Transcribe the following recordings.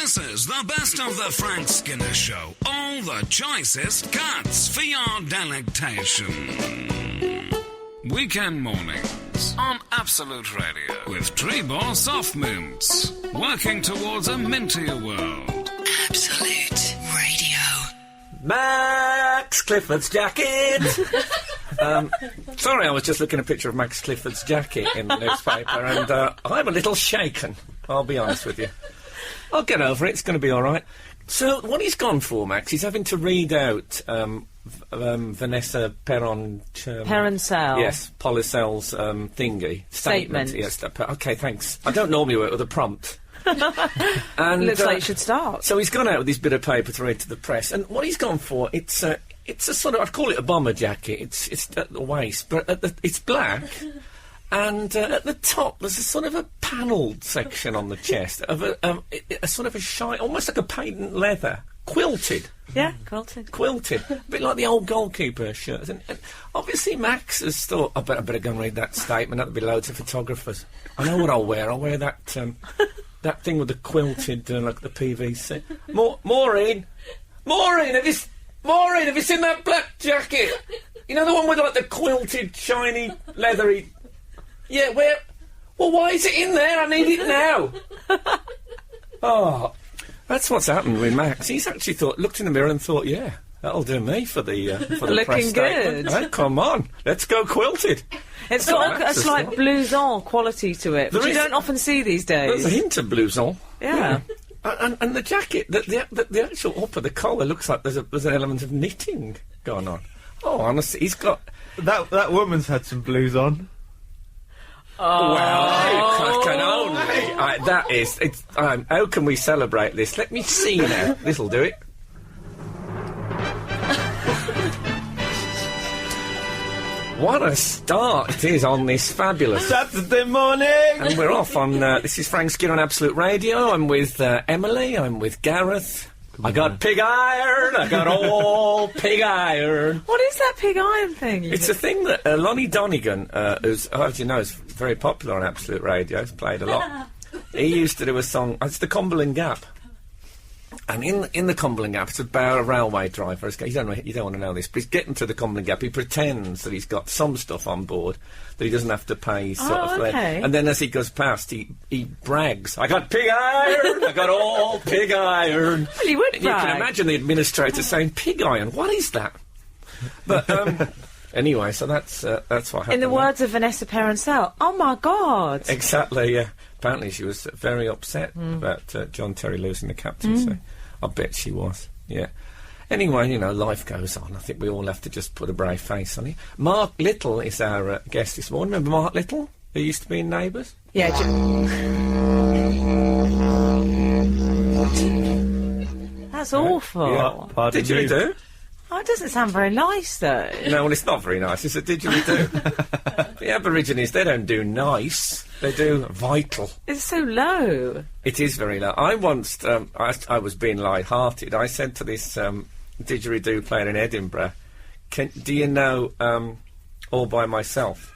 This is the best of the Frank Skinner Show. All the choicest cuts for your delectation. Weekend mornings on Absolute Radio with Trebor Soft Mints. Working towards a mintier world. Absolute Radio. Max Clifford's jacket! Sorry, I was just looking at a picture of Max Clifford's jacket in the newspaper, and I'm a little shaken, I'll be honest with you. I'll get over it, it's going to be all right. So, what he's gone for, Max, he's having to read out Vanessa Peroncel. Yes, Policel's thingy. Statement. Yes, OK, thanks. I don't normally work with a prompt. And, looks like you should start. So he's gone out with this bit of paper to read to the press, and what he's gone for, it's a sort of, I'd call it a bomber jacket. It's at the waist, but it's black, and at the top there's a sort of a panelled section on the chest of a sort of a shiny, almost like a patent leather, quilted. Yeah, quilted. A bit like the old goalkeeper shirts. And obviously Max has thought, I better go and read that statement. That'll be loads of photographers. I know what I'll wear. I'll wear that that thing with the quilted, like the PVC. Maureen, have you seen that black jacket? You know, the one with like the quilted, shiny, leathery... Yeah, where... Well, why is it in there? I need it now. Oh, that's what's happened with Max. He's actually looked in the mirror and thought, yeah, that'll do me for the looking press statement. good. Hey, come on, let's go quilted. It's got a slight blouson quality to it, which you don't often see these days. There's a hint of blouson. Yeah. And the jacket, the actual upper, the collar looks like there's an element of knitting going on. Oh, honestly, he's got... That woman's had some blues on. Oh. Well, I can only... that is... how can we celebrate this? Let me see now. This'll do it. What a start it is on this fabulous Saturday morning! And we're off on... this is Frank Skinner on Absolute Radio. I'm with Emily. I'm with Gareth. I got pig iron. I got all pig iron. What is that pig iron thing? It's a thing that Lonnie Donegan, who's, as you know, is very popular on Absolute Radio. He's played a lot. He used to do a song... It's the Cumberland Gap. And in the Cumberland Gap, it's about a railway driver. You don't want to know this, but he's getting to the Cumberland Gap. He pretends that he's got some stuff on board that he doesn't have to pay. Okay. And then as he goes past, he brags. I got pig iron. I got all pig iron. Well, he would brag. You can imagine the administrator saying, "Pig iron? What is that?" But anyway, so that's what happened. In the words of Vanessa Peroncel, oh my God. Exactly. Yeah. Apparently she was very upset about John Terry losing the captaincy. I bet she was, yeah. Anyway, you know, life goes on. I think we all have to just put a brave face on it. Mark Little is our guest this morning. Remember Mark Little, who used to be in Neighbours? Yeah. That's awful. Yeah. Didgeridoo? Oh, it doesn't sound very nice, though. No, well, it's not very nice. It's a didgeridoo. The Aborigines, they don't do nice. They do vital. It's so low. It is very low. I once, I was being light-hearted. I said to this didgeridoo player in Edinburgh, do you know All By Myself?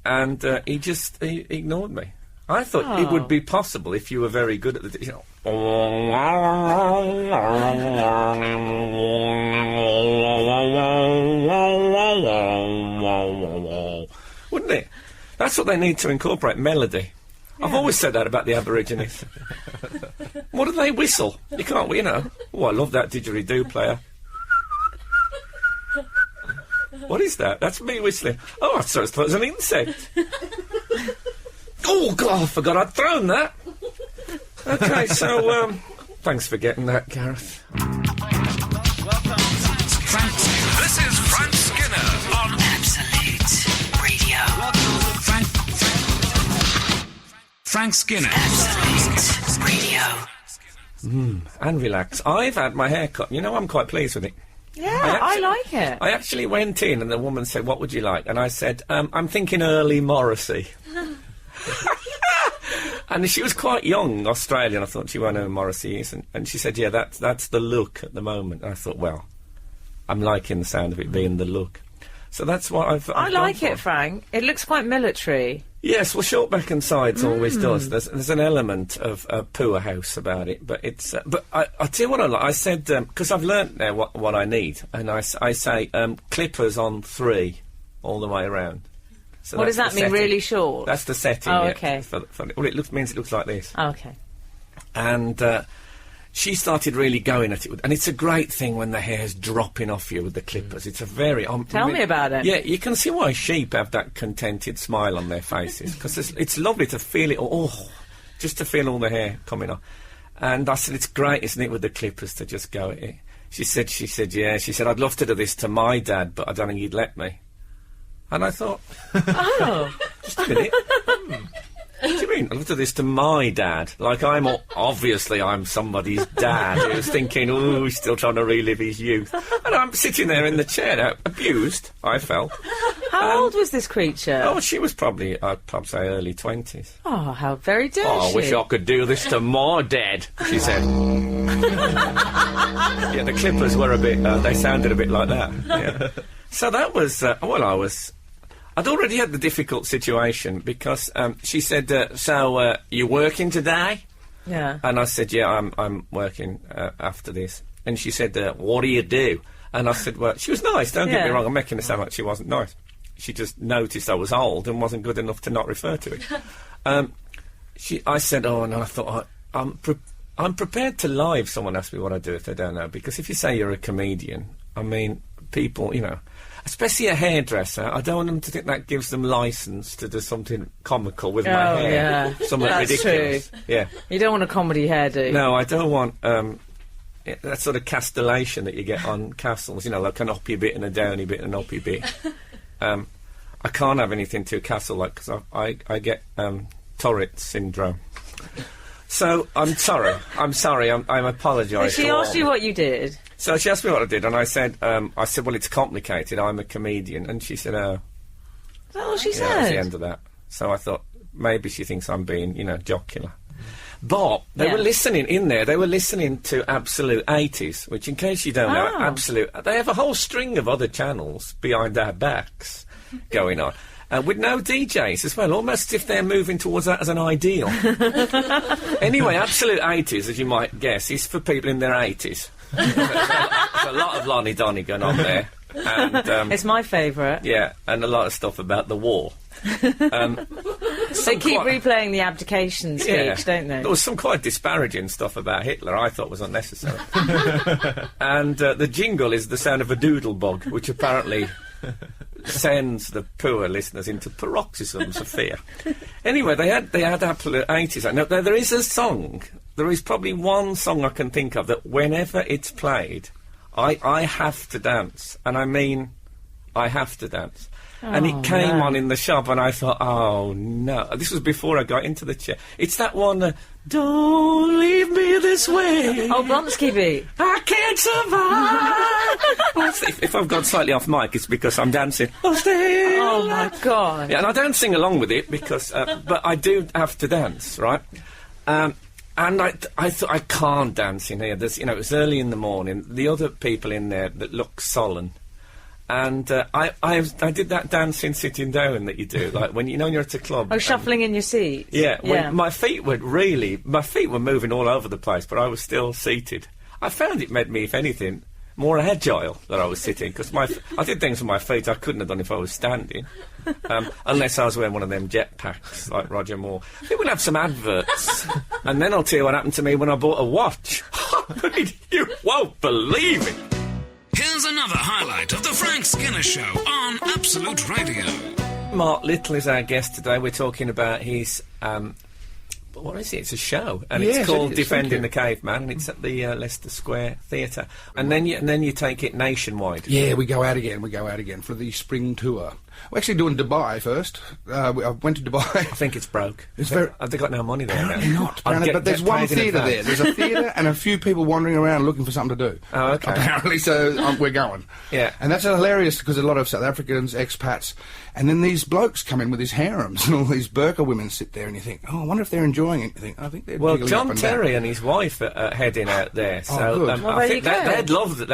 And he ignored me. I thought it would be possible if you were very good at the... You know, wouldn't it? That's what they need to incorporate, melody. Yeah. I've always said that about the Aborigines. What do they whistle? You can't, you know. Oh, I love that didgeridoo player. What is that? That's me whistling. Oh, I thought it was an insect. Oh, God, I forgot I'd thrown that. OK, so, thanks for getting that, Gareth. This is Frank Skinner on Absolute Radio. Frank Skinner. Absolute Radio. And relax. I've had my hair cut. You know, I'm quite pleased with it. Yeah, I like it. I actually went in and the woman said, "What would you like?" And I said, "I'm thinking early Morrissey." And she was quite young, Australian. I thought she won't know who Morrissey is. And she said, "Yeah, that's the look at the moment." And I thought, well, I'm liking the sound of it being the look. So that's what I like it, Frank. It looks quite military. Yes, well, Shortback and Sides always does. There's an element of poor house about it, but it's. But I tell you what I like. I said because I've learnt now what I need, and I say clippers on 3 all the way around. So What does that that's the mean? setting. Really short? That's the setting. Oh, yeah, okay. Well, it means it looks like this. Oh, okay. And she started really going at it, and it's a great thing when the hair's dropping off you with the clippers. It's a very... Tell me about it. Yeah, you can see why sheep have that contented smile on their faces, because it's lovely to feel it, just to feel all the hair coming off. And I said, it's great, isn't it, with the clippers to just go at it. She said, yeah. She said, I'd love to do this to my dad, but I don't think he'd let me. And I thought... Oh. Just a minute. What do you mean? I'd love to do this to my dad. Like, I'm somebody's dad who's thinking, he's still trying to relive his youth. And I'm sitting there in the chair now, abused, I felt. How old was this creature? Oh, she was probably, I'd probably say early 20s. Oh, how very dare Oh, I she? wish I could do this to my dad, she said. Yeah, the clippers were a bit, they sounded a bit like that. Yeah. So that was, I'd already had the difficult situation because she said, so you working today? Yeah. And I said, yeah, I'm working after this. And she said, what do you do? And I said, well, she was nice, don't get me wrong, I'm making it sound like she wasn't nice. She just noticed I was old and wasn't good enough to not refer to it. I said, and I thought, I'm prepared to lie if someone asks me what I do if they don't know, because if you say you're a comedian, I mean, people, especially a hairdresser, I don't want them to think that gives them licence to do something comical with my hair. Yeah. Something That's ridiculous. true. Yeah. You don't want a comedy hairdo. No, I don't want that sort of castellation that you get on castles, like an uppy bit and a downy bit and an uppy bit. I can't have anything too castle-like because I get Tourette syndrome. So, I'm sorry. I'm apologise. She asked you what you did. So she asked me what I did, and I said, well, it's complicated. I'm a comedian. And she said, oh. Is that all she Yeah, said? that's the end of that. So I thought, maybe she thinks I'm being, jocular. But they were listening in there. They were listening to Absolute 80s, which, in case you don't know, Absolute... They have a whole string of other channels behind our backs going on. With no DJs as well, almost as if they're moving towards that as an ideal. Anyway, Absolute 80s, as you might guess, is for people in their 80s. There's a lot of Lonnie Donegan on there. And, it's my favourite. Yeah, and a lot of stuff about the war. They keep replaying the abdication speech, don't they? There was some quite disparaging stuff about Hitler I thought was unnecessary. And the jingle is the sound of a doodle bug, which apparently sends the poor listeners into paroxysms of fear. Anyway, they had Absolute 80s. Now, there is a song, there is probably one song I can think of that whenever it's played, I have to dance. And I mean, I have to dance. And it came on in the shop, and I thought, oh, no. This was before I got into the chair. It's that one, don't leave me this way. Oh, Blonsky beat. I can't survive. If I've gone slightly off mic, it's because I'm dancing. Oh, my God. Yeah, and I don't sing along with it, because, but I do have to dance, right? And I thought, I can't dance in here. There's, it was early in the morning. The other people in there that look sullen. And I did that dancing sitting down that you do, like when when you're at a club. Oh, shuffling in your seat. Yeah, when my feet were moving all over the place, but I was still seated. I found it made me, if anything, more agile that I was sitting, because I did things with my feet I couldn't have done if I was standing, unless I was wearing one of them jetpacks like Roger Moore. I think we'll have some adverts, and then I'll tell you what happened to me when I bought a watch. You won't believe it. Here's another highlight of the Frank Skinner Show on Absolute Radio. Mark Little is our guest today. We're talking about his, what is it? It's a show, and Yes, it's called it is. Defending the Caveman, and it's at the Leicester Square Theatre. And then you take it nationwide. Yeah, we go out again for the spring tour. We're actually doing Dubai first. I went to Dubai. I think it's broke. It's very- Have they got no money there Apparently now? not. Apparently, but there's one theatre there. There's a theatre and a few people wandering around looking for something to do. Oh, okay. Apparently, so we're going. Yeah. And that's hilarious because a lot of South Africans, expats, and then these blokes come in with these harems and all these burqa women sit there and you think, oh, I wonder if they're enjoying it. You think, I think they're Well, jiggling John up and down. Terry and his wife are heading out there, so good. Well, I there think you go.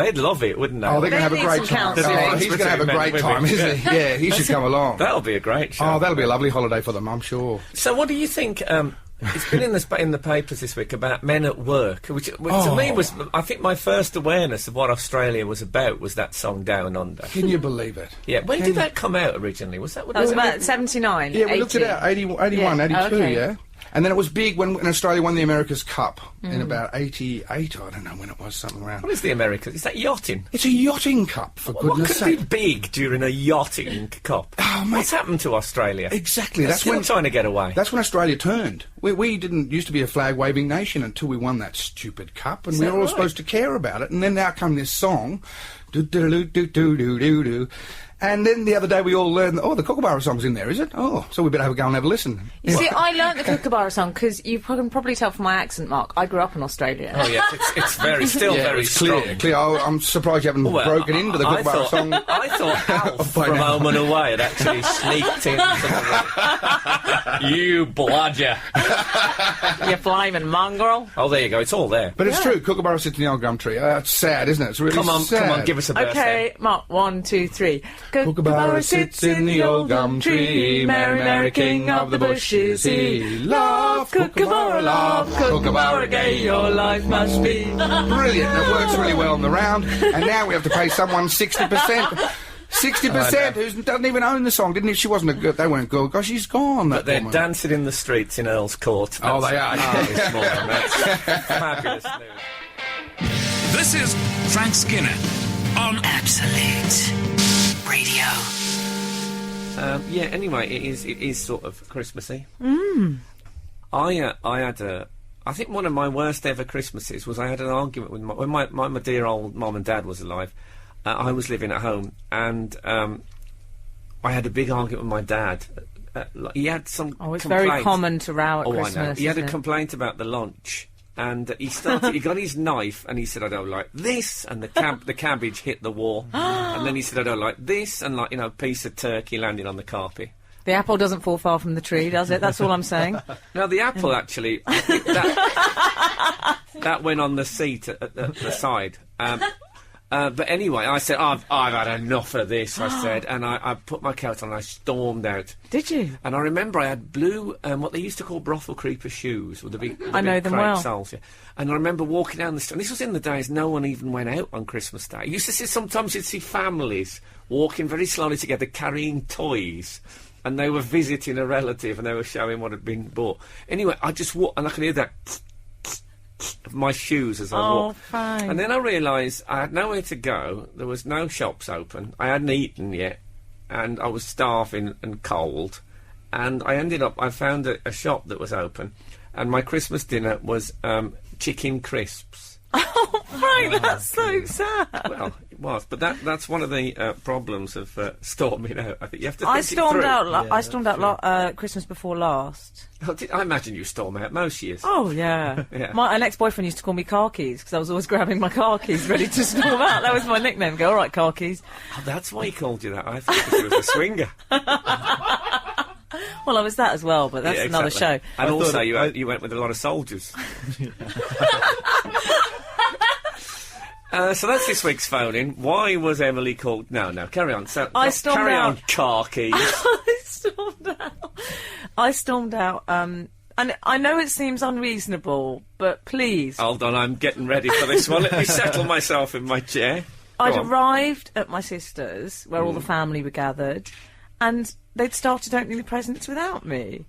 they'd love it, wouldn't they? Oh, they're going to have a They need great some time. counselling. Oh, he's going to have a great time, isn't he? Yeah, You should come along. That'll be a great show. Oh, that'll be a lovely holiday for them, I'm sure. So what do you think... it's been in the papers this week about men at work, which to me was... I think my first awareness of what Australia was about was that song Down Under. Can you believe it? Yeah, when did that come out originally? Was that... That was about 79, Yeah, we 80. looked it out, 81, Yeah, 82, okay. yeah? And then it was big when Australia won the America's Cup in about 88, I don't know when it was, something around. What is the Americas? Is that yachting? It's a yachting cup, for What goodness could sake. be big during a yachting cup? Oh, mate. What's happened to Australia? Exactly, They're that's still when... trying to get away. That's when Australia turned. We didn't used to be a flag-waving nation until we won that stupid cup, and we that were all right? supposed to care about it. And then now come this song, do-do-do-do-do-do-do. And then the other day we all learned, the Kookaburra song's in there, is it? Oh, so we better have a go and have a listen. You see, I learnt the Kookaburra song because you can probably tell from my accent, Mark. I grew up in Australia. Oh, yeah, it's very, still Yeah, very it's strong. clear. I'm surprised you haven't Well, broken into the Kookaburra song. I thought Alf By from now. Home and Away had actually sneaked in. You bludger. You flaming mongrel. Oh, there you go. It's all there. But it's true, Kookaburra sits in the old gum tree. It's sad, isn't it? It's really Come on, sad. give us a verse then. Okay, Mark, 1, 2, 3. Kookaburra sits in the old gum tree, Mary, Mary, king of the bushes, he. Love, Kookaburra, love, Kookaburra, gay your life must be. Brilliant, it works really well on the round, and now we have to pay someone 60%. 60% who doesn't even own the song, didn't he? She wasn't a good, they weren't good. Gosh, she's gone, that But they're woman. dancing in the streets in Earl's Court. Oh, they are. This morning. That's fabulous news. This is Frank Skinner on Absolute Radio. Yeah. Anyway, it is sort of Christmassy. I think one of my worst ever Christmases was I had an argument with when my dear old mum and dad was alive. I was living at home, and I had a big argument with my dad. He had some. Oh, it's complaint. very common to row at Christmas. I know. He had a isn't it? complaint about the lunch. And he started. He got his knife, and he said, "I don't like this." And the cabbage hit the wall. And then he said, "I don't like this," and a piece of turkey landed on the carpet. The apple doesn't fall far from the tree, does it? That's all I'm saying. Now the apple actually, I think that went on the seat at the side. But anyway, I said, I've had enough of this, I said, and I put my coat on and I stormed out. Did you? And I remember I had blue, what they used to call brothel creeper shoes, with the big I know them crepe well. soles, yeah. And I remember walking down the street, and this was in the days no one even went out on Christmas Day. You used to see, sometimes you'd see families walking very slowly together, carrying toys, and they were visiting a relative, and they were showing what had been bought. Anyway, I just walked, and I could hear that of my shoes as I walked. Fine. And then I realised I had nowhere to go. There was no shops open. I hadn't eaten yet, and I was starving and cold. And I found a shop that was open, and my Christmas dinner was chicken crisps. Oh, Frank, that's so sad. Well, it was, but that's one of the problems of storming out. I think you have to. I think it through. I stormed out Christmas before last. I imagine you storm out most years. Oh, yeah. Yeah. An ex-boyfriend used to call me car keys because I was always grabbing my car keys ready to storm out. That was my nickname. Go, all right, car keys. Oh, that's why he called you that. I thought because he was a swinger. Well, I was that as well, but that's Yeah, another exactly. show. And I also, thought you went with a lot of soldiers. So that's this week's phone-in. Why was Emily called... No, carry on. So, I stormed carry on, out. car keys. I stormed out, and I know it seems unreasonable, but please. Hold on, I'm getting ready for this one. Let me settle myself in my chair. I'd Go on. arrived at my sister's, where all the family were gathered, and they'd started opening the presents without me.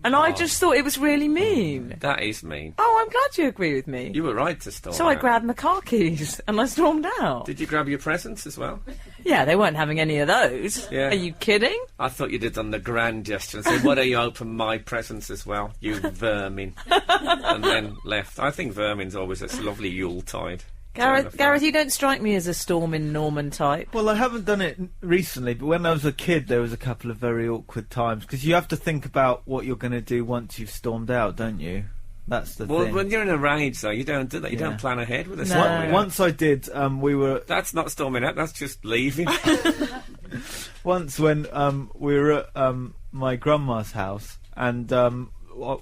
And I just thought it was really mean. That is mean. Oh, I'm glad you agree with me. You were right to storm So I out. grabbed my car keys and I stormed out. Did you grab your presents as well? Yeah, they weren't having any of those. Yeah. Are you kidding? I thought you'd have done the grand gesture and said, why don't you open my presents as well, you vermin? And then left. I think vermin's always a lovely Yuletide. Gareth, you don't strike me as a storming Norman type. Well, I haven't done it recently, but when I was a kid, there was a couple of very awkward times because you have to think about what you're going to do once you've stormed out, don't you? That's the Well, thing. when you're in a rage, though, you don't do that. You Yeah. don't plan ahead with a No. storming out. Once I did, we were That's not storming out, that's just leaving. once when we were at my grandma's house, and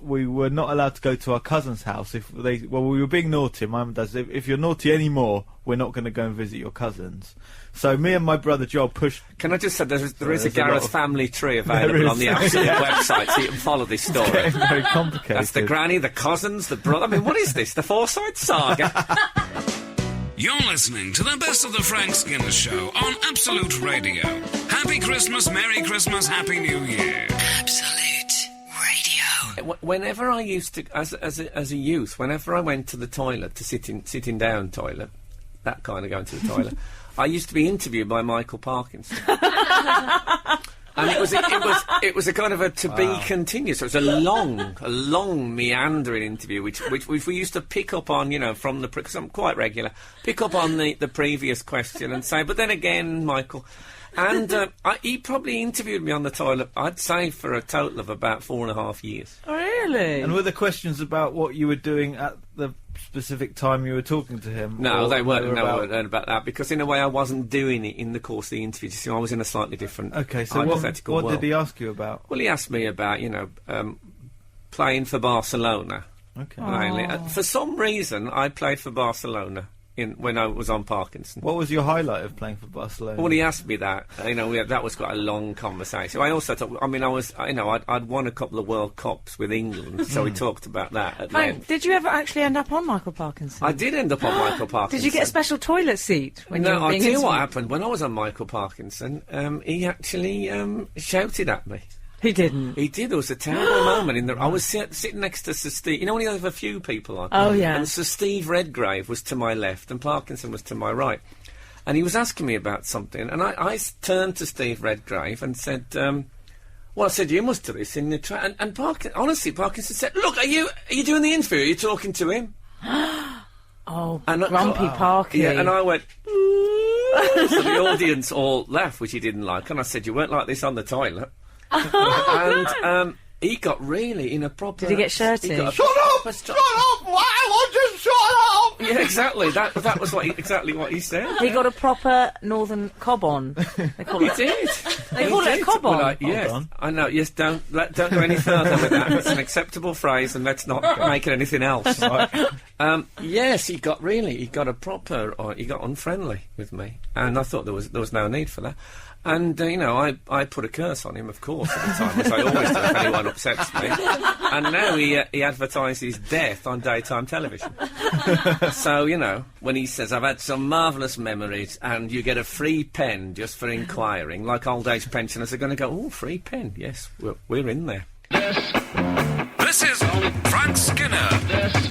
we were not allowed to go to our cousin's house we were being naughty. My mum does. If you're naughty anymore, we're not going to go and visit your cousins. So me and my brother Joel pushed. Can I just say there is a Gareth family tree There available is. on the Absolute website, so you can follow this story. It's getting very complicated. That's the granny, the cousins, the brother. I mean, what is this? The Forsyte saga? You're listening to the best of the Frank Skinner Show on Absolute Radio. Happy Christmas, Merry Christmas, Happy New Year. Absolute Radio. Whenever I used to, as a youth, whenever I went to the toilet, to sitting down toilet, that kind of going to the toilet, I used to be interviewed by Michael Parkinson. And it was a kind of a to be continued. So it was a long meandering interview, which we used to pick up on, from because I'm quite regular, pick up on the previous question and say, but then again, Michael. And he probably interviewed me on the toilet, I'd say, for a total of about 4.5 years. Oh, really? And were the questions about what you were doing at the specific time you were talking to him? No, they weren't. were No, about that, because in a way I wasn't doing it in the course of the interview. So I was in a slightly different, Okay, so hypothetical what world. did he ask you about? Well, he asked me about, playing for Barcelona. Okay. Mainly. For some reason, I played for Barcelona when I was on Parkinson. What was your highlight of playing for Barcelona? Well, he asked me that. That was quite a long conversation. I also thought, I'd won a couple of World Cups with England, so we talked about that at Frank, length. did you ever actually end up on Michael Parkinson? I did end up on Michael Parkinson. Did you get a special toilet seat when you No, were I'll being tell you what interviewed? happened. When I was on Michael Parkinson, he actually shouted at me. He didn't. He did. There was a terrible moment. I was sitting next to Sir Steve. You know when you have a few people on? Oh, yeah. And Sir Steve Redgrave was to my left and Parkinson was to my right. And he was asking me about something. And I turned to Steve Redgrave and said, I said, you must do this in the train. And Parkinson said, look, are you doing the interview? Are you talking to him? Oh, And grumpy Parky. Yeah, and I went, so the audience all laughed, which he didn't like. And I said, you weren't like this on the toilet. And he got really in a proper... Did he get shirty? Shut up! Shut up! Why won't you shut up? Yeah, exactly. That was exactly what he said. He got a proper northern cob on. They call He it. did. They call it a cob on. Yes, on. I know. Yes, don't go any further with that. It's an acceptable phrase, and let's not make it anything else. Yes, he got a proper. He got unfriendly with me, and I thought there was no need for that. And, I put a curse on him, of course, at the time, as I always do if anyone upsets me. And now he advertises death on daytime television. So, when he says, I've had some marvellous memories, and you get a free pen just for inquiring, like old age pensioners are going to go, oh, free pen, yes, we're in there. This is Frank Skinner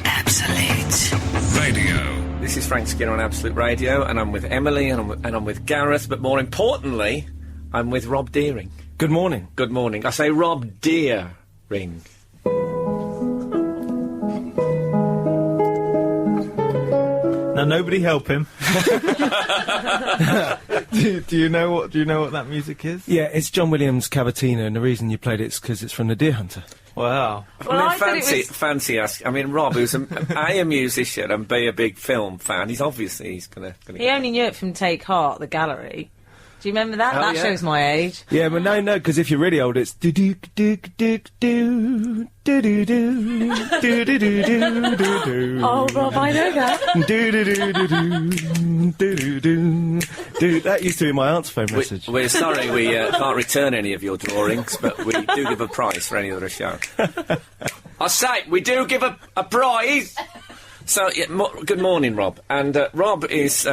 Absolute Radio. This is Frank Skinner on Absolute Radio, and I'm with Emily, and I'm with Gareth, but more importantly, I'm with Rob Deering. Good morning. Good morning. I say Rob Deering. Now nobody help him. do you know what that music is? Yeah, it's John Williams' Cavatina, and the reason you played it is because it's from The Deer Hunter. Wow. Well, I thought it was- fancy ask. I mean, Rob, who's a musician and B, a big film fan, he's gonna. He only knew it from Take Heart, the gallery. Do you remember that? Oh, That yeah. shows my age. Yeah, but no, because if you're really old, it's do do do do do do do do do do do do. Oh, Rob, I know that. Do do do do do do do. That used to be my answer phone message. We're sorry we can't return any of your drawings, but we do give a prize for any other show. I say, we do give a prize! So, good morning, Rob. And Rob is...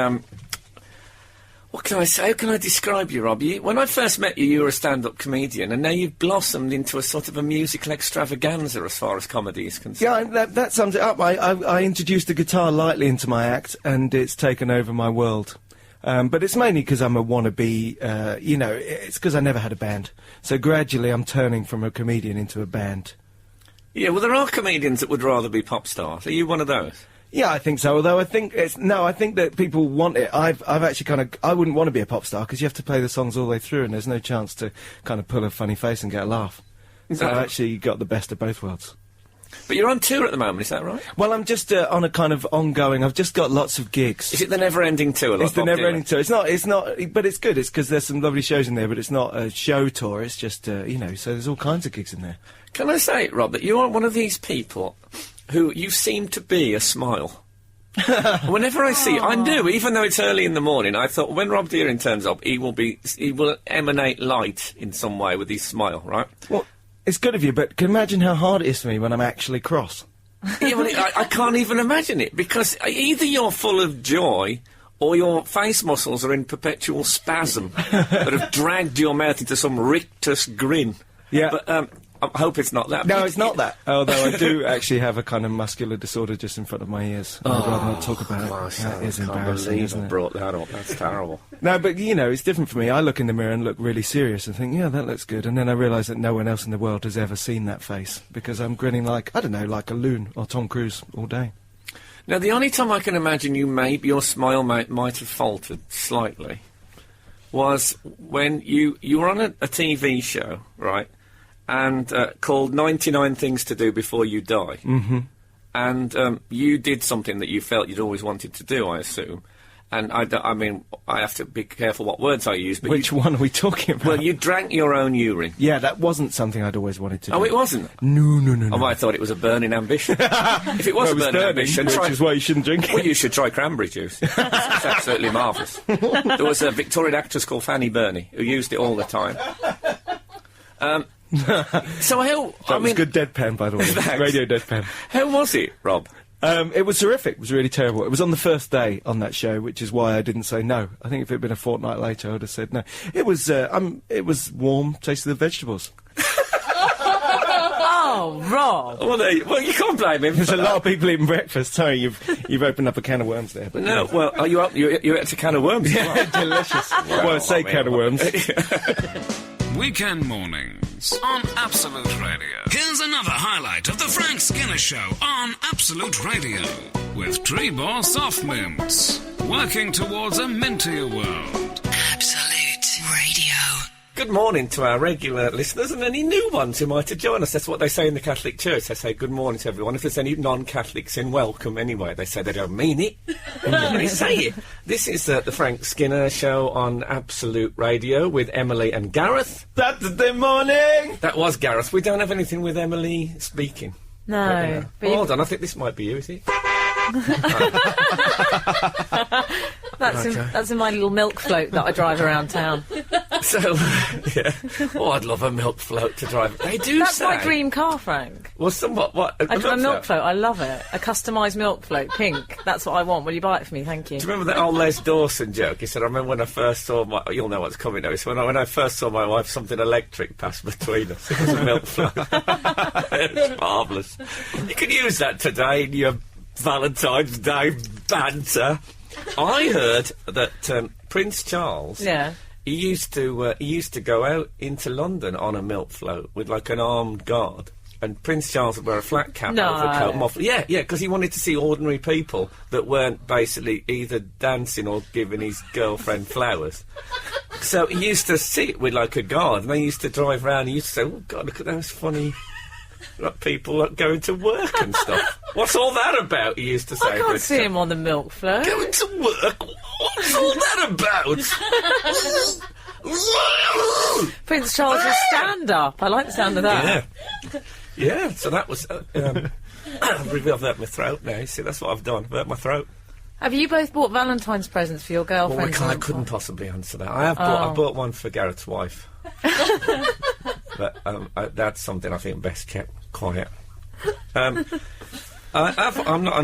what can I say? How can I describe you, Rob? When I first met you, you were a stand-up comedian, and now you've blossomed into a sort of a musical extravaganza as far as comedy is concerned. Yeah, that sums it up. I introduced the guitar lightly into my act, and it's taken over my world. But it's mainly because I'm a wannabe, it's because I never had a band. So gradually I'm turning from a comedian into a band. Yeah, well, there are comedians that would rather be pop stars. Are you one of those? Yeah, I think so. Although I think that people want it. I've actually I wouldn't want to be a pop star because you have to play the songs all the way through, and there's no chance to kind of pull a funny face and get a laugh. So I actually got the best of both worlds. But you're on tour at the moment, is that right? Well, I'm just on a kind of ongoing. I've just got lots of gigs. Is it the never-ending tour? It's the never-ending tour. It's not. But it's good. It's because there's some lovely shows in there. But it's not a show tour. It's just So there's all kinds of gigs in there. Can I say, Rob, that you are one of these people who you seem to be a smile. Whenever I see, I do. Even though it's early in the morning, I thought when Rob Deering turns up, he will emanate light in some way with his smile, right? Well, it's good of you, but can you imagine how hard it is for me when I'm actually cross? Yeah, well, I can't even imagine it, because either you're full of joy or your face muscles are in perpetual spasm that have dragged your mouth into some rictus grin. Yeah. But I hope it's not that. No, it's not that. Although I do actually have a kind of muscular disorder just in front of my ears. I'd rather not talk about it. That is embarrassing, isn't I it? brought that up. That's terrible. No, but, it's different for me. I look in the mirror and look really serious and think, yeah, that looks good. And then I realise that no one else in the world has ever seen that face, because I'm grinning like, I don't know, like a loon or Tom Cruise all day. Now, the only time I can imagine your smile might have faltered slightly was when you were on a TV show, right, and called 99 Things to Do Before You Die. Mm-hmm. And you did something that you felt you'd always wanted to do, I assume. And I mean, I have to be careful what words I use, but Which one are we talking about? Well, you drank your own urine. Yeah, that wasn't something I'd always wanted to do. Oh, it wasn't? No. Oh, I thought it was a burning ambition. If it was a burning ambition... Which is why you shouldn't drink it. Well, you should try cranberry juice. It's absolutely marvellous. There was a Victorian actress called Fanny Burney who used it all the time. So That was good deadpan, by the way. Radio deadpan. How was it, Rob? It was horrific. It was really terrible. It was on the first day on that show, which is why I didn't say no. I think if it had been a fortnight later, I would have said no. It was warm, tasted the vegetables. Oh, Rob. Well, you can't blame him. There's a lot of people eating breakfast. Sorry, you've opened up a can of worms there. But no, well, are you up? You ate a can of worms? Yeah, delicious. Well, say can of worms. Weekend mornings on Absolute Radio. Here's another highlight of the Frank Skinner Show on Absolute Radio with Trebor Soft Mints, working towards a mintier world. Absolute Radio. Good morning to our regular listeners and any new ones who might have joined us. That's what they say in the Catholic Church. They say good morning to everyone. If there's any non-Catholics in, welcome anyway. They say they don't mean it. They say it. This is the Frank Skinner Show on Absolute Radio with Emily and Gareth. Saturday morning! That was Gareth. We don't have anything with Emily speaking. No. But hold on, I think this might be you, is it? That's in my little milk float that I drive around town. So, yeah. Oh, I'd love a milk float to drive. They do That's say... my dream car, Frank. Well, somewhat... What? A milk float. I love it. A customised milk float, pink. That's what I want. Will you buy it for me? Thank you. Do you remember that old Les Dawson joke? He said, I remember when I first saw my... You'll know what's coming now. He said, when I first saw my wife, something electric passed between us. It was a milk float. It's marvellous. You can use that today in your Valentine's Day banter. I heard that Prince Charles... Yeah. He used to go out into London on a milk float with like an armed guard, and Prince Charles would wear a flat cap, overcoat, muffler. Yeah, because he wanted to see ordinary people that weren't basically either dancing or giving his girlfriend flowers. So he used to sit with like a guard, and they used to drive around. He used to say, "Oh God, look at those funny." Like people like going to work and stuff. What's all that about? He used to say. I can't see him on the milk float. Going to work? What's all that about? Prince Charles' stand-up. I like the sound of that. Yeah. So that was. I've revealed that in my throat now. You see, that's what I've done. I've hurt my throat. Have you both bought Valentine's presents for your girlfriends? Well, I couldn't possibly answer that. I bought one for Gareth's wife. But that's something I think best kept quiet. I'm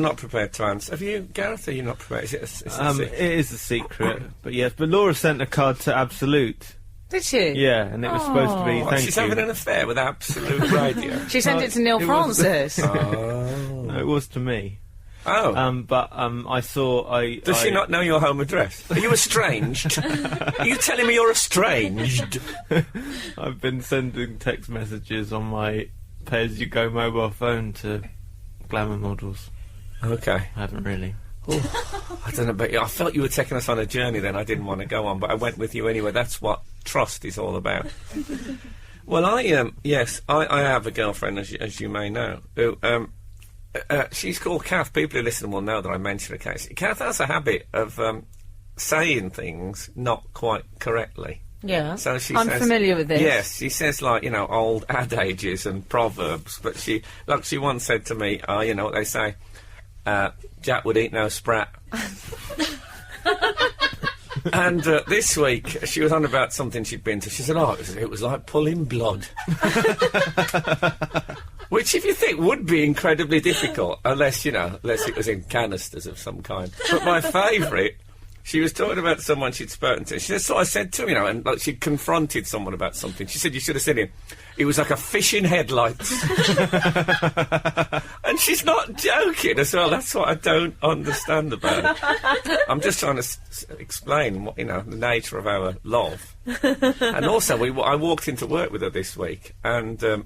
not prepared to answer. Have you, Gareth? Are you not prepared? Is it a secret? It is a secret, but yes. But Laura sent a card to Absolute. Did she? Yeah, and it was supposed to be. Thank she's you. having an affair with Absolute Radio. She sent it to Neil Francis. No, it was to me. Oh. But I saw. Does she not know your home address? Are you estranged? Are you telling me you're estranged? I've been sending text messages on my pay-as-you-go mobile phone to glamour models. Okay. I haven't really. I don't know, but I felt you were taking us on a journey then I didn't want to go on, but I went with you anyway. That's what trust is all about. Well, I have a girlfriend, as you may know, who she's called Kath. People who listen will know that I mention her occasionally. Kath has a habit of saying things not quite correctly. Yeah, so she I'm familiar with this. Yes, she says, like, old adages and proverbs, but she once said to me, you know what they say, Jack would eat no sprat. And this week, she was on about something she'd been to. She said, it was like pulling blood. Which, if you think, would be incredibly difficult, unless it was in canisters of some kind. But my favourite... She was talking about someone she'd spoken to. She said, so I said to him, and like she'd confronted someone about something. She said, you should have seen him. He was like a fish in headlights. And she's not joking as well. That's what I don't understand about it. I'm just trying to explain what, the nature of our love. And also, I walked into work with her this week, and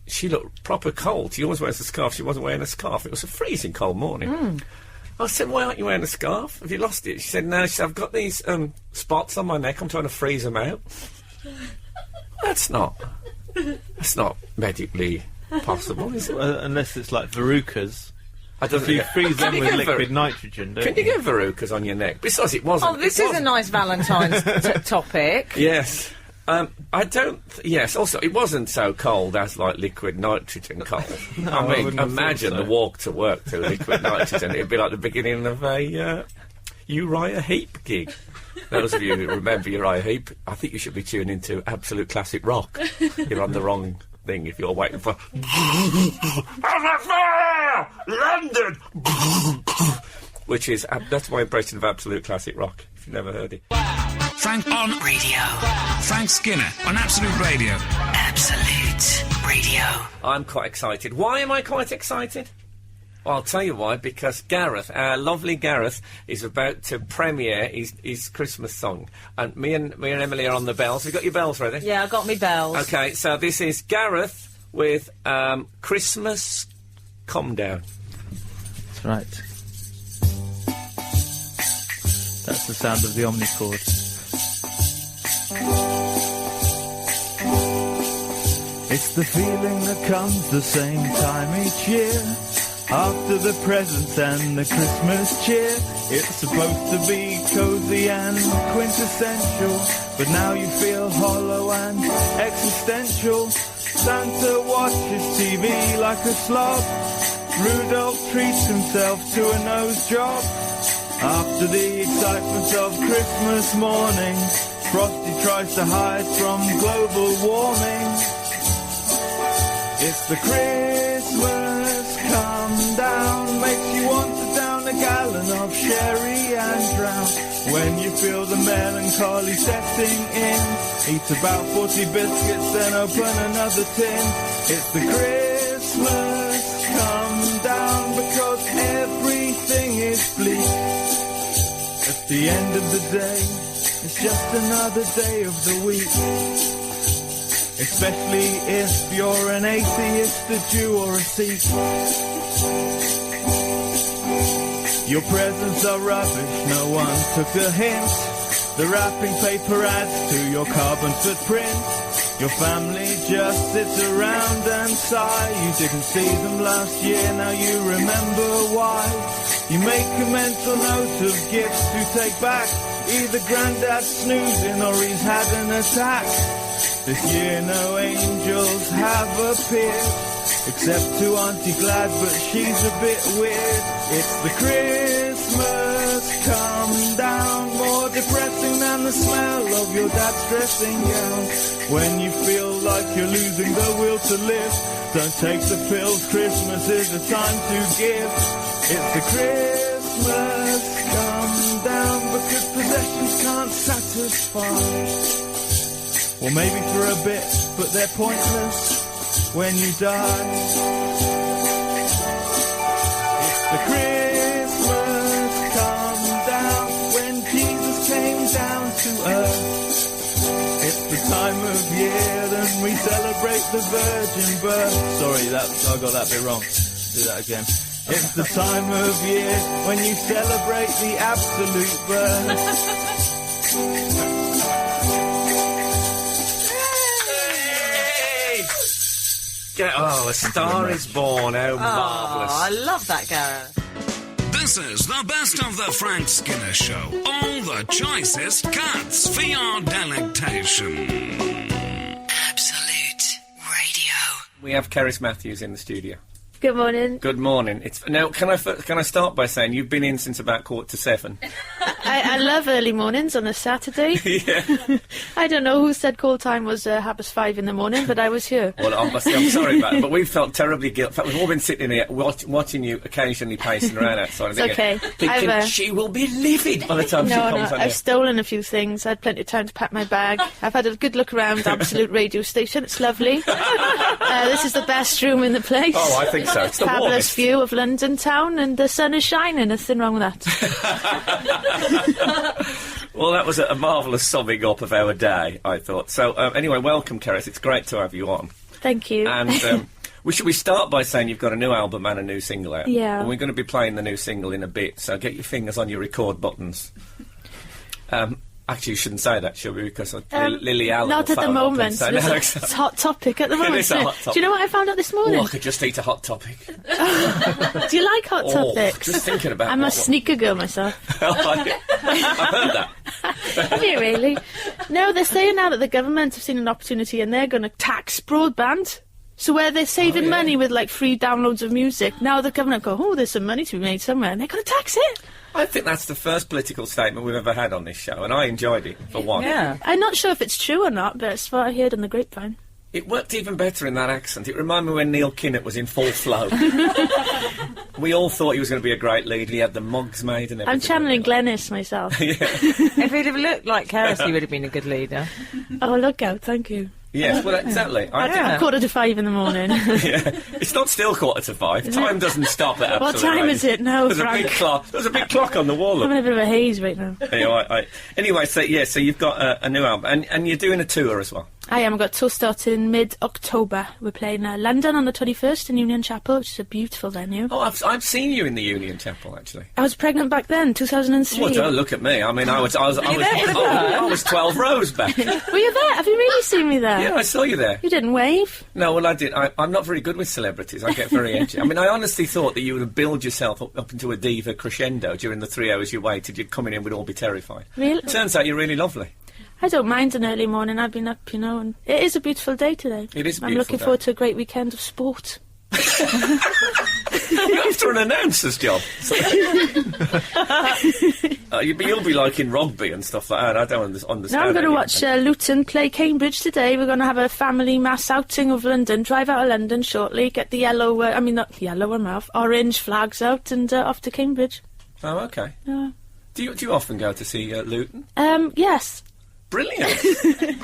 she looked proper cold. She always wears a scarf. She wasn't wearing a scarf. It was a freezing cold morning. I said, why aren't you wearing a scarf? Have you lost it? She said, no. She said, I've got these spots on my neck. I'm trying to freeze them out. That's not medically possible, is it? Unless it's like verrucas. If you freeze them with liquid nitrogen, don't you? Can you get verrucas on your neck? Besides, it wasn't... Oh, this is a nice Valentine's topic. Yes. I don't... yes, also, it wasn't so cold as, like, liquid nitrogen cold. No, I mean, I imagine the walk to work to liquid nitrogen. It'd be like the beginning of a Uriah Heep gig. Those of you who remember Uriah Heep, I think you should be tuning into Absolute Classic Rock. You're on the wrong thing if you're waiting for... London! Which is... that's my impression of Absolute Classic Rock, if you've never heard it. Frank on Radio. Frank Skinner on Absolute Radio. Absolute Radio. I'm quite excited. Why am I quite excited? Well, I'll tell you why, because Gareth, our lovely Gareth, is about to premiere his Christmas song. And me and Emily are on the bells. Have you got your bells ready? Yeah, I got me bells. OK, so this is Gareth with Christmas Calm Down. That's right. That's the sound of the omnichord. It's the feeling that comes the same time each year. After the presents and the Christmas cheer, it's supposed to be cozy and quintessential, but now you feel hollow and existential. Santa watches TV like a slob. Rudolph treats himself to a nose job. After the excitement of Christmas morning, Frosty tries to hide from global warming. It's the Christmas come down, makes you want to down a gallon of sherry and drown. When you feel the melancholy setting in, eat about 40 biscuits, then open another tin. It's the Christmas come down, because everything is bleak. At the end of the day, it's just another day of the week. Especially if you're an atheist, a Jew or a Sikh. Your presents are rubbish, no one took a hint. The wrapping paper adds to your carbon footprint. Your family just sits around and sigh. You didn't see them last year, now you remember why. You make a mental note of gifts to take back. Either Grandad's snoozing or he's had an attack. This year no angels have appeared, except to Auntie Glad, but she's a bit weird. It's the Christmas come down, more depressing than the smell of your dad's dressing gown. When you feel like you're losing the will to live, don't take the pills, Christmas is the time to give. It's the Christmas come down, because possessions can't satisfy. Or maybe for a bit, but they're pointless when you die. It's the Christmas come down, when Jesus came down to earth. It's the time of year that we celebrate the virgin birth. Sorry, I got that bit wrong. Do that again. It's the time of year when you celebrate the absolute birth. A Star is Born. How marvellous. I love that, Gareth. This is the best of the Frank Skinner Show. All the choicest cuts for your delectation. Absolute Radio. We have Cerys Matthews in the studio. Good morning. Good morning. Now, can I start by saying you've been in since about 6:45? I love early mornings on a Saturday. Yeah. I don't know who said call time was 5:30 in the morning, but I was here. Well, I'm sorry about it, but we've felt terribly guilty. In fact, we've all been sitting here watching you occasionally pacing around outside. It's okay. Thinking she will be livid by the time she comes on I've here. stolen a few things. I had plenty of time to pack my bag. I've had a good look around Absolute Radio Station. It's lovely. This is the best room in the place. Oh, I think so. It's the Fabulous warmest. view of London town, and the sun is shining. Nothing wrong with that. Well, that was a marvellous summing up of our day, I thought. So, anyway, welcome, Cerys. It's great to have you on. Thank you. And we start by saying you've got a new album and a new single out. Yeah. And we're going to be playing the new single in a bit, so get your fingers on your record buttons. Actually, you shouldn't say that, should we? Because Lily Allen Not will at the phone up and moment. say, It's no, a hot topic at the moment. It is a hot topic. Do you know what I found out this morning? Oh, I could just eat a hot topic. Do you like hot topics? Just thinking about I'm a what- sneaker girl myself. I've heard that. Have you really? No, they're saying now that the government have seen an opportunity and they're going to tax broadband. So where they're saving money with like free downloads of music, now the government go, oh, there's some money to be made somewhere, and they're going to tax it. I think that's the first political statement we've ever had on this show, and I enjoyed it, for one. Yeah. I'm not sure if it's true or not, but it's what I heard on the grapevine. It worked even better in that accent. It reminded me when Neil Kinnock was in full flow. We all thought he was going to be a great lead. He had the mugs made and everything. I'm channeling Glennis myself. If he'd have looked like Cerys, he would have been a good leader. Oh, look out, thank you. Yes, well, exactly. I Yeah. 5:45 in the morning. yeah. It's not still 5:45. Time doesn't stop at What Absolute time Radio. is it now, There's a Frank? big clock. There's a big clock on the wall. I'm in a bit of a haze right now. Anyway, so you've got a new album, and you're doing a tour as well. I am. I've got tour starting mid-October. We're playing London on the 21st in Union Chapel, which is a beautiful venue. Oh, I've seen you in the Union Chapel, actually. I was pregnant back then, 2003. Well, don't look at me. I mean, I was 12 rows back. Were you there? Have you really seen me there? Yeah, I saw you there. You didn't wave? No, well, I did. I'm not very good with celebrities. I get very edgy. I mean, I honestly thought that you would have built yourself up into a diva crescendo during the 3 hours you waited. You'd come in, we'd all be terrified. Really? Turns out you're really lovely. I don't mind an early morning. I've been up, and it is a beautiful day today. It is a I'm beautiful looking day. forward to a great weekend of sport. You're after an announcer's job. You'll be like in rugby and stuff like that. I don't understand. Now I'm going to any watch of it. Luton play Cambridge today. We're going to have a family mass outing of London. Drive out of London shortly. Get the yellow, not yellow, I'm off. Orange flags out and off to Cambridge. Oh, okay. Do you often go to see Luton? Yes. Brilliant.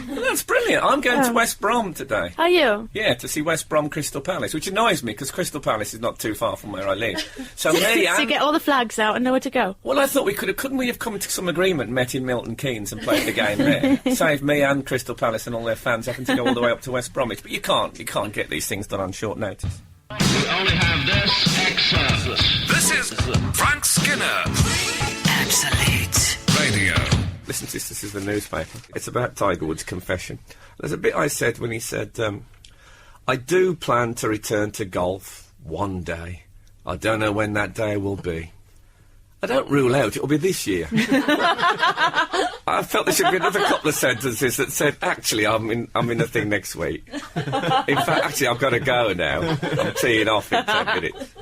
Well, that's brilliant. I'm going to West Brom today. Are you? Yeah, to see West Brom Crystal Palace, which annoys me because Crystal Palace is not too far from where I live. So me So you and... get all the flags out and know where to go. Well, I thought couldn't we have come to some agreement, met in Milton Keynes and played the game there? Save me and Crystal Palace and all their fans having to go all the way up to West Bromwich. But you can't get these things done on short notice. We only have this excerpt. This is Frank Skinner Absolute Radio. Listen to this. This is the newspaper. It's about Tiger Woods' confession. There's a bit I said when he said, I do plan to return to golf one day. I don't know when that day will be. I don't rule out it'll be this year. I felt there should be another couple of sentences that said, actually, I'm in a thing next week. In fact, actually, I've got to go now. I'm teeing off in 10 minutes.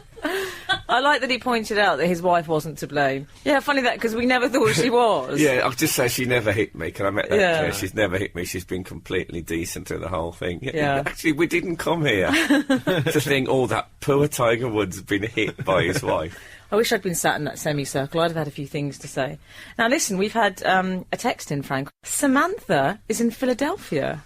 I like that he pointed out that his wife wasn't to blame. Yeah, funny that, because we never thought she was. Yeah, I'll just say she never hit me. Can I make that Yeah. clear? She's never hit me. She's been completely decent through the whole thing. Yeah. Actually, we didn't come here to think, oh, that poor Tiger Woods has been hit by his wife. I wish I'd been sat in that semicircle. I'd have had a few things to say. Now, listen, we've had a text in, Frank. Samantha is in Philadelphia.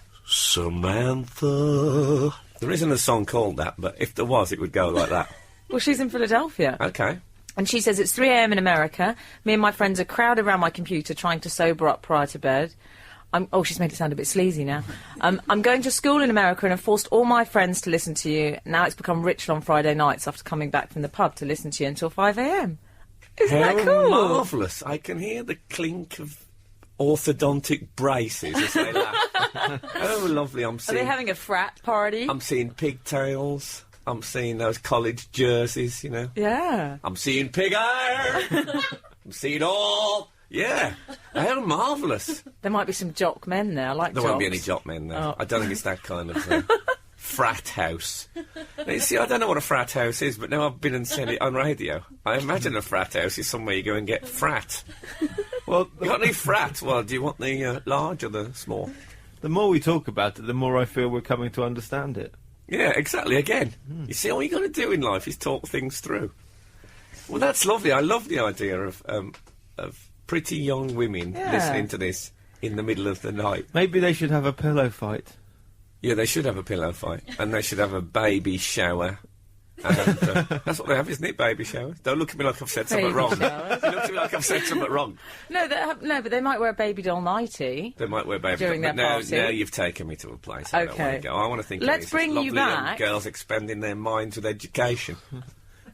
Samantha. There isn't a song called that, but if there was, it would go like that. Well, she's in Philadelphia. Okay. And she says, it's 3 a.m. in America. Me and my friends are crowded around my computer trying to sober up prior to bed. Oh, she's made it sound a bit sleazy now. I'm going to school in America and have forced all my friends to listen to you. Now it's become ritual on Friday nights after coming back from the pub to listen to you until 5 a.m. Isn't that cool? Marvellous. I can hear the clink of orthodontic braces as they laugh. Oh, lovely! Are they having a frat party? I'm seeing pigtails. I'm seeing those college jerseys, you know. Yeah. I'm seeing pig hair. I'm seeing all. Yeah. How marvellous. There might be some jock men there. I like There jocks. won't be any jock men there. Oh. I don't think it's that kind of frat house. Now, you see, I don't know what a frat house is, but now I've been and said it on radio. I imagine a frat house is somewhere you go and get frat. Well, You got any frat? Well, do you want the large or the small? the more we talk about it, the more I feel we're coming to understand it. Yeah, exactly. Again, you see, all you got to do in life is talk things through. Well, that's lovely. I love the idea of pretty young women Yeah. listening to this in the middle of the night. Maybe they should have a pillow fight. Yeah, they should have a pillow fight, and they should have a baby shower. And that's what they have, isn't it? Baby showers. Don't look at me like I've said something Baby wrong. showers. You look at me like I've said something wrong. No, but they might wear a baby doll nightie. They might wear baby During but their party. now you've taken me to a place I don't want Okay. to go. I want to think Let's of these bring as you lovely young back. girls expanding their minds with education.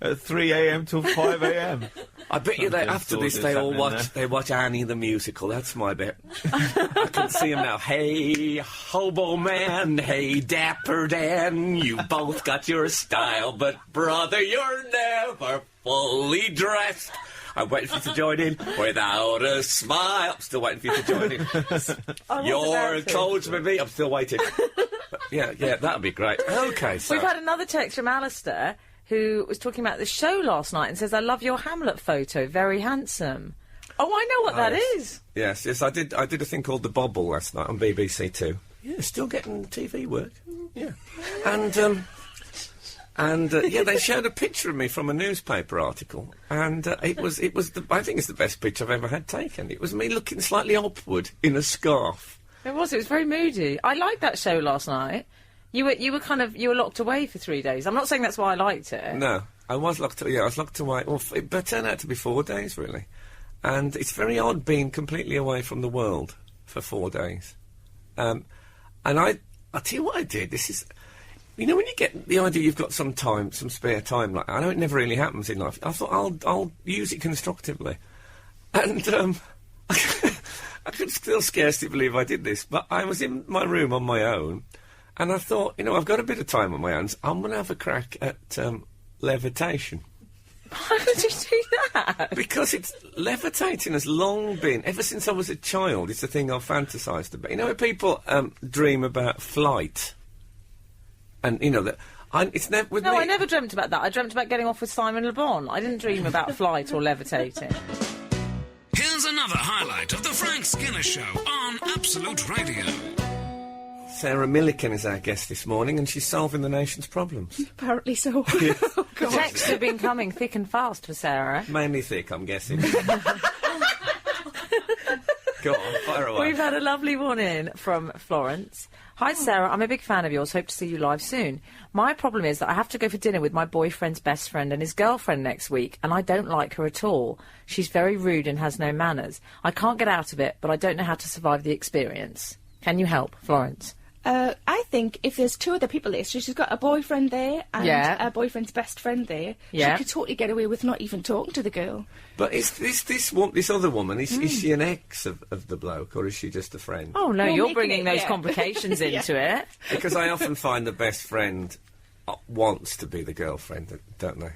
At 3 a.m. till 5 a.m. I bet you that Something after this gorgeous they all happening there. watch Annie the musical. That's my bet. I can see them now. Hey, hobo man. Hey, dapper Dan. You both got your style, but brother, you're never fully dressed. I'm waiting for you to join in without a smile. I'm still waiting for you to join in. Your clothes with me. I'm still waiting. But yeah, that'd be great. Okay, so We've had another text from Alistair, who was talking about the show last night and says, I love your Hamlet photo, very handsome. Oh, I know what that is. Yes, I did a thing called The Bobble last night on BBC Two. Yeah, still getting TV work. Yeah. And they showed a picture of me from a newspaper article, and it was I think it's the best picture I've ever had taken. It was me looking slightly upward in a scarf. It was very moody. I liked that show last night. You were locked away for 3 days. I'm not saying that's why I liked it. No, I was locked away. Well, it turned out to be 4 days, really. And it's very odd being completely away from the world for 4 days. And I'll tell you what I did. This is, you know, when you get the idea you've got some spare time, like, I know it never really happens in life. I thought I'll use it constructively. And, I could still scarcely believe I did this, but I was in my room on my own, and I thought, you know, I've got a bit of time on my hands. I'm going to have a crack at levitation. Why did you do that? Because levitating has long been, ever since I was a child, it's a thing I've fantasised about. You know, when people dream about flight, and, you know, it's never... With me, I never dreamt about that. I dreamt about getting off with Simon Le Bon. I didn't dream about flight or levitating. Here's another highlight of the Frank Skinner Show on Absolute Radio. Sarah Milican is our guest this morning, and she's solving the nation's problems. Apparently so. The texts have been coming thick and fast for Sarah. Mainly thick, I'm guessing. Go on, fire away. We've had a lovely one in from Florence. Hi, Sarah. I'm a big fan of yours. Hope to see you live soon. My problem is that I have to go for dinner with my boyfriend's best friend and his girlfriend next week, and I don't like her at all. She's very rude and has no manners. I can't get out of it, but I don't know how to survive the experience. Can you help, Florence? I think if there's two other people there, so she's got a boyfriend there and Yeah. a boyfriend's best friend there, Yeah. she could totally get away with not even talking to the girl. But is this other woman, is she an ex of the bloke, or is she just a friend? Oh, no, You're you're making bringing it, those yeah. complications into it. Because I often find the best friend wants to be the girlfriend, don't they?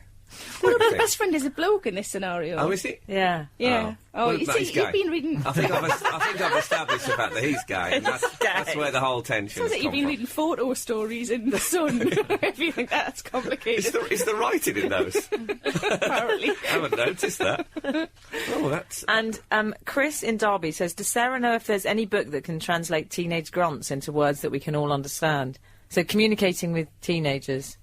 Well, Don't you the think? best friend is a bloke in this scenario. Oh, is it? Yeah. Yeah. Oh, Well, you no, see, he's gay. you've been reading... I think I've established the fact that he's gay. And that's where the whole tension Sounds has like you've come been from. reading photo stories in The Sun. If you think that's complicated, Is the writing in those? apparently. I haven't noticed that. Oh, that's... And Chris in Derby says, does Sarah know if there's any book that can translate teenage grunts into words that we can all understand? So communicating with teenagers.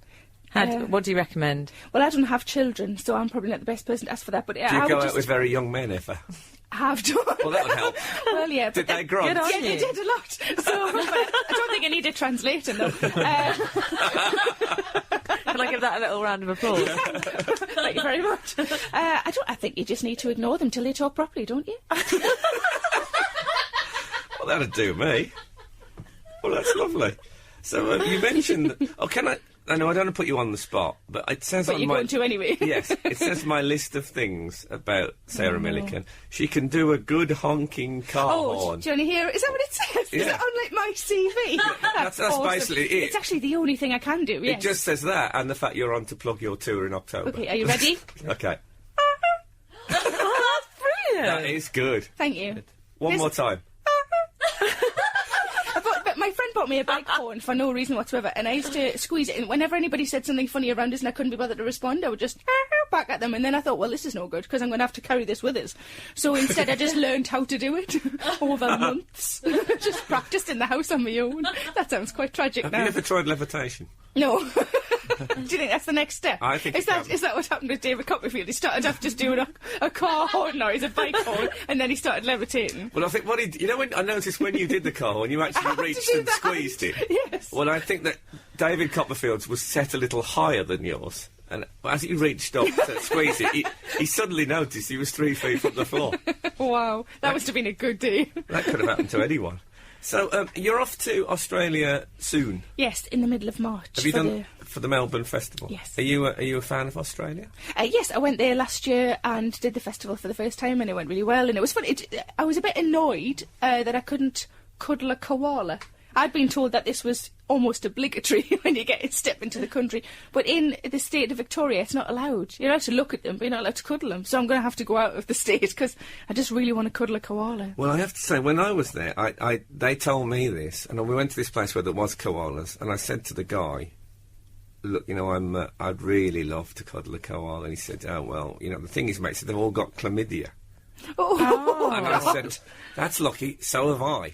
What do you recommend? Well, I don't have children, so I'm probably not the best person to ask for that. But Do I you would go out just with very young men ever? have done. Well, that would help. Well, yeah. Did but they grunt? Good on Yeah, you. they did a lot. So but I don't think I need a translator, though. Can I give that a little round of applause? Thank you very much. I think you just need to ignore them till they talk properly, don't you? Well, that'd do me. Well, that's lovely. So you mentioned... Oh, can I... I know I don't want to put you on the spot, but it says But on you're my... going to anyway. Yes, it says my list of things about Sarah Milican. She can do a good honking car horn. do you want to hear it? Is that what it says? Is Yeah. that on, like, my CV? That's awesome. basically it. It's actually the only thing I can do, yes. It just says that, and the fact you're on to plug your tour in October. Okay, are you ready? Okay. Oh, that's brilliant. That is good. Thank you. One more time. But my friend bought me a bike horn for no reason whatsoever, and I used to squeeze it, and whenever anybody said something funny around us and I couldn't be bothered to respond, I would just back at them, and then I thought, well, this is no good, because I'm going to have to carry this with us. So instead I just learned how to do it over months. Just practiced in the house on my own. That sounds quite tragic Have now. you ever tried levitation? No. Do you think that's the next step? I think is that what happened with David Copperfield? He started off just doing a car horn noise, a bike horn, and then he started levitating. Well, I think what he... You know, when I noticed when you did the car horn, you I actually had to reached do and that. squeezed it. Yes. Well, I think that David Copperfield's was set a little higher than yours. And as he reached up to squeeze it, he suddenly noticed he was 3 feet from the floor. Wow, that must have been a good day. That could have happened to anyone. So, you're off to Australia soon. Yes, in the middle of March. Have you done for the Melbourne Festival? Yes. Are you a fan of Australia? Yes, I went there last year and did the festival for the first time, and it went really well, and it was fun. I was a bit annoyed that I couldn't cuddle a koala. I'd been told that this was almost obligatory when you step into the country, but in the state of Victoria, it's not allowed. You're allowed to look at them, but you're not allowed to cuddle them. So I'm going to have to go out of the state because I just really want to cuddle a koala. Well, I have to say, when I was there, they told me this, and we went to this place where there was koalas, and I said to the guy, look, you know, I'd really love to cuddle a koala. And he said, oh, well, you know, the thing is, mate, so they've all got chlamydia. Oh. And I said, that's lucky, so have I.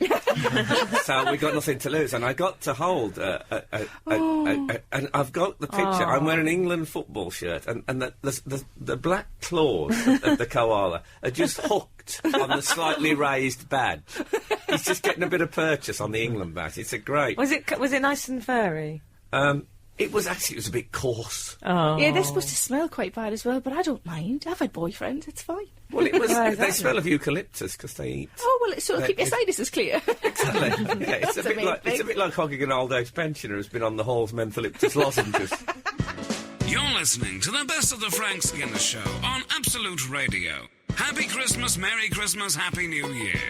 So we got nothing to lose. And I got to hold and I've got the picture. I'm wearing an England football shirt, and the black claws of the koala are just hooked on the slightly raised badge. He's just getting a bit of purchase on the England badge. It's a great... Was it nice and furry? It was a bit coarse. Oh. Yeah, they're supposed to smell quite bad as well, but I don't mind. I've had boyfriends, it's fine. Well, it was. Exactly. They smell of eucalyptus because they eat. Oh, well, it's sort of keep your sinuses clear. Exactly. Yeah, it's a That's bit like hogging an old age pensioner who's been on the Hall's mentholyptus lozenges. You're listening to the best of the Frank Skinner Show on Absolute Radio. Happy Christmas, Merry Christmas, Happy New Year.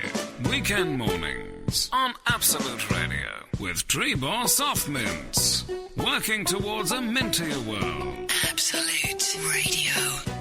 Weekend mornings on Absolute Radio with Trebor Soft Mints. Working towards a mintier world. Absolute Radio.